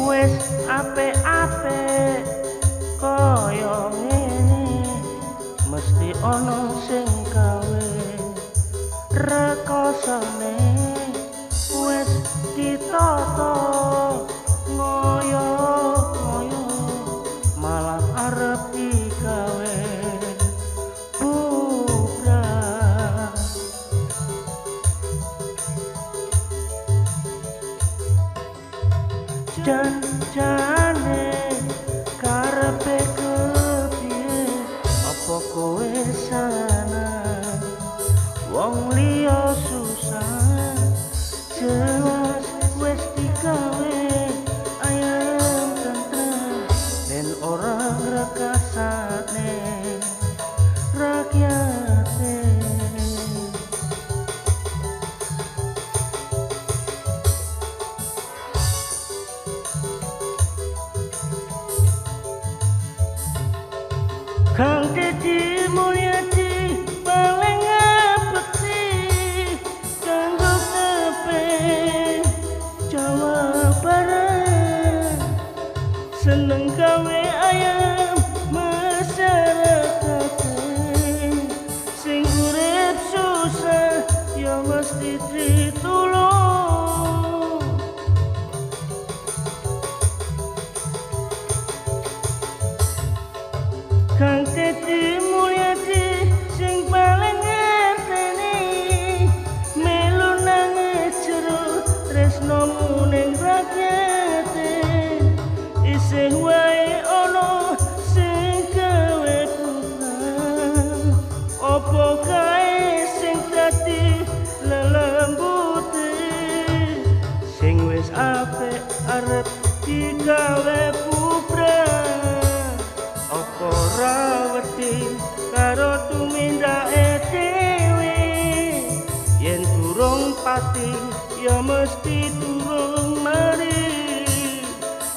wis apik-apik kaya ngene mesti ana sing gawe rekosane wis ditata ngoyo-ngoyo malah arep digawe bubrah. Janjane karepe kepiye apa kowe sana wong liya susah jelas wis digawe ayam tentrem ben ora rekasane rakyate. Kang Deddy Mulyadi paling ngabekti kanggo ngepeng Jawa Barat seneng gawe ayam masyarakat sing urip susah ya mesti ditulung. Kang Deddy Mulyadi sing paling ngerteni melu nang jero tresnomu ning rakyate isih wae ana sing gawe kurang apa kae sing dadi lelembute sing wis apik arep digawe bubrah. Apa ora wedi karo tumindake dhewe yen durung pati ya mesti durung mari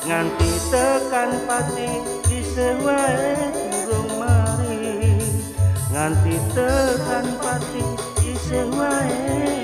nganti tekan pati isih wae durung mari nganti tekan pati isih wae